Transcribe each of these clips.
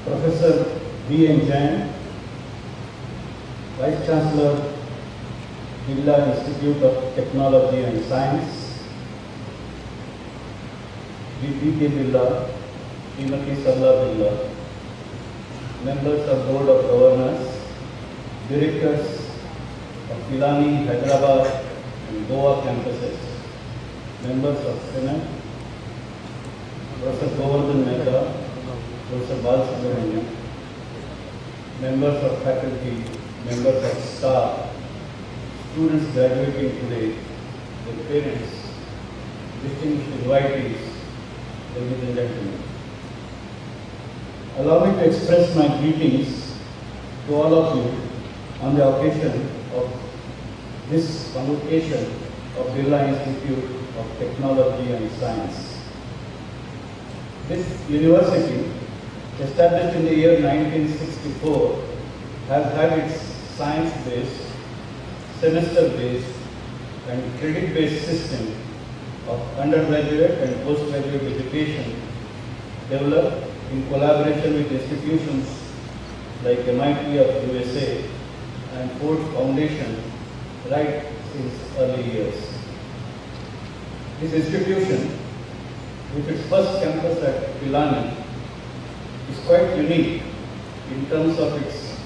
Professor B. N. Jain, Vice Chancellor, Birla Institute of Technology and Science, B.K. Birla, Srimati Sarla Birla, members of Board of Governors, directors of Pilani, Hyderabad and Goa campuses, members of Senate, Professor Govardhan Mehta, Professor Balasubramanian, members of faculty, members of staff, students graduating today, their parents, distinguished invitees, ladies and gentlemen. Allow me to express my greetings to all of you on the occasion of this convocation of Birla Institute of Technology and Science. This university, established in the year 1964, has had its science-based, semester-based and credit-based system of undergraduate and postgraduate education developed in collaboration with institutions like MIT of USA and Ford Foundation right since early years. This institution, with its first campus at Pilani, is quite unique in terms of its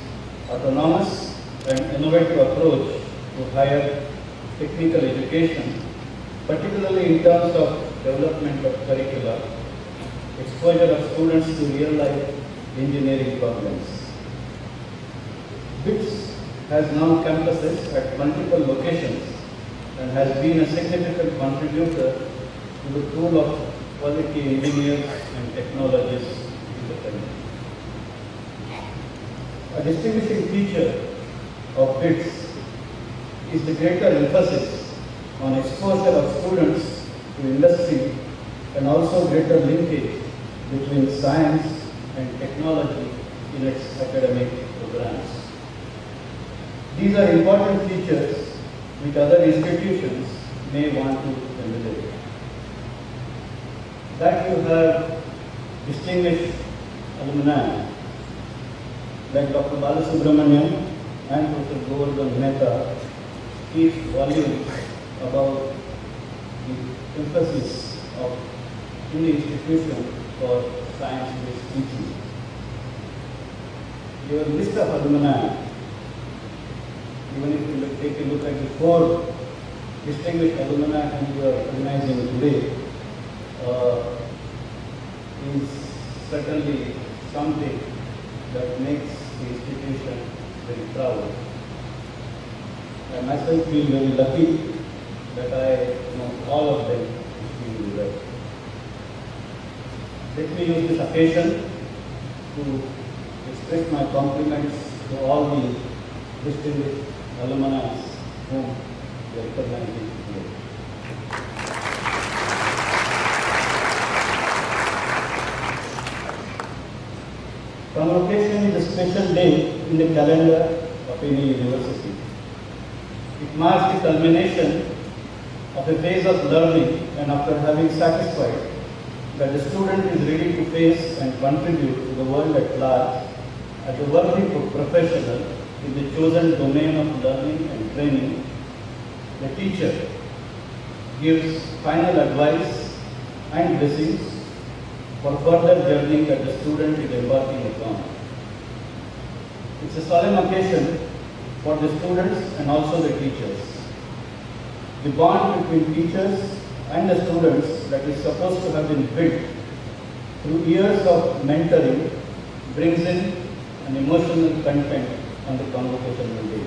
autonomous and innovative approach to higher technical education, particularly in terms of development of curricula, exposure of students to real-life engineering problems. BITS has now campuses at multiple locations and has been a significant contributor to the pool of quality engineers and technologists in the country. A distinguishing feature of BITS is the greater emphasis on exposure of students to industry and also greater linkage between science and technology in its academic programs. These are important features which other institutions may want to emulate. That you have distinguished alumni like Dr. Balasubramanian and Professor Govardhan Mehta speaks volumes about the emphasis of any institution for science-based teaching. Your list of alumni, even if you take a look at the 4 distinguished alumni whom you are organizing today, is certainly something that makes the institution very proud. I myself feel very lucky that I know all of them extremely well. Let me use this occasion to express my compliments to all the distinguished alumni whom we are recognizing today. Convocation is a special day in the calendar of any university. It marks the culmination of a phase of learning, and after having satisfied that the student is ready to face and contribute to the world at large as a worthy professional in the chosen domain of learning and training, the teacher gives final advice and blessings for further journey that the student is embarking upon. It's a solemn occasion for the students and also the teachers. The bond between teachers and the students that is supposed to have been built through years of mentoring brings in an emotional content on the convocational day.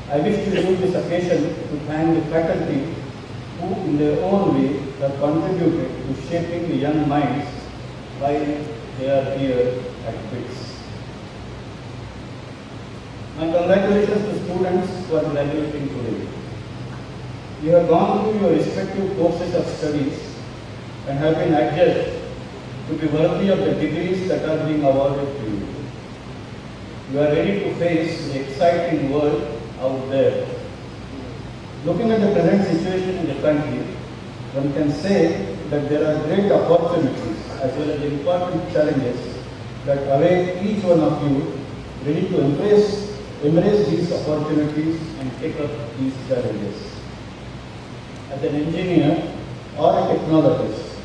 I wish to use this occasion to thank the faculty who in their own way have contributed to shaping the young minds while they are here at BITS. My congratulations to students who are graduating today. You have gone through your respective courses of studies and have been adjudged to be worthy of the degrees that are being awarded to you. You are ready to face the exciting world out there. Looking at the present situation in the country, one can say that there are great opportunities as well as important challenges that await each one of you ready to embrace these opportunities and take up these challenges. As an engineer or a technologist,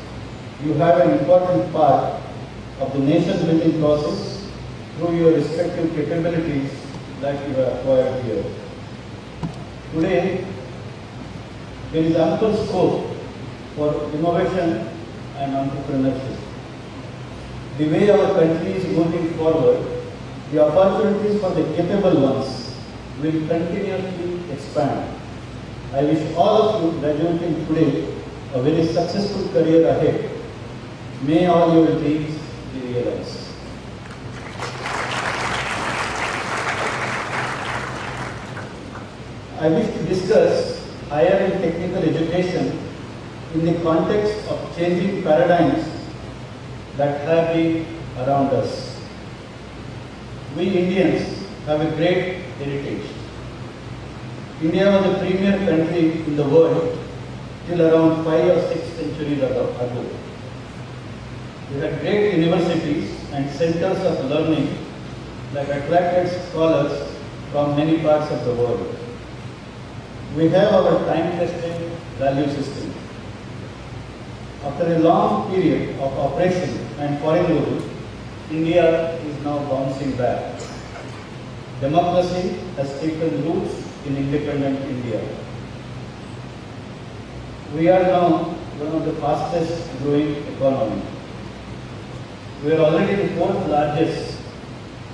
you have an important part of the nation building process through your respective capabilities that you have acquired here. Today, there is ample scope for innovation and entrepreneurship. The way our country is moving forward, the opportunities for the capable ones will continuously expand. I wish all of you graduating today a very successful career ahead. May all your dreams be realized. I wish to discuss higher and technical education in the context of changing paradigms that have been around us. We Indians have a great heritage. India was a premier country in the world till around 5 or 6 centuries ago. We had great universities and centers of learning that attracted scholars from many parts of the world. We have our time-tested value system. After a long period of oppression and foreign rule, India is now bouncing back. Democracy has taken roots in independent India. We are now one of the fastest growing economies. We are already the fourth largest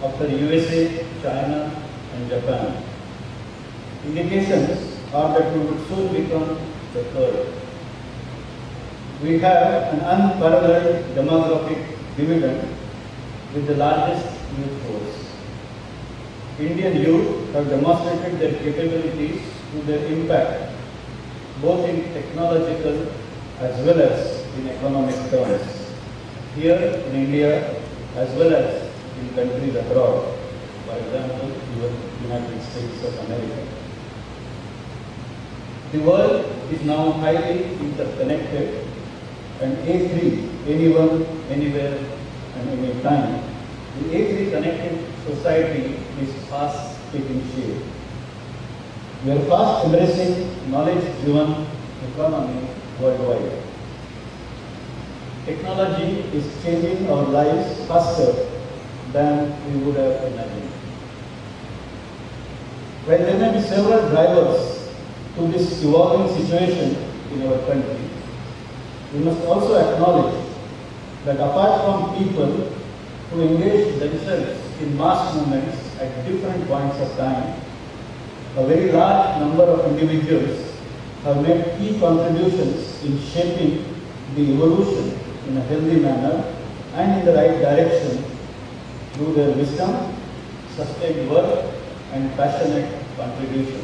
after USA, China and Japan. Indications are that we would soon become the third. We have an unparalleled demographic dividend with the largest youth force. Indian youth have demonstrated their capabilities through their impact, both in technological as well as in economic terms, here in India as well as in countries abroad, for example, United States of America. The world is now highly interconnected, and A3, anyone, anywhere, and anytime, the A3 connected society is fast taking shape. We are fast embracing knowledge-driven economy worldwide. Technology is changing our lives faster than we would have imagined. While there may be several drivers to this evolving situation in our country, we must also acknowledge that apart from people who engage themselves in mass movements at different points of time, a very large number of individuals have made key contributions in shaping the evolution in a healthy manner and in the right direction through their wisdom, sustained work, and passionate contribution.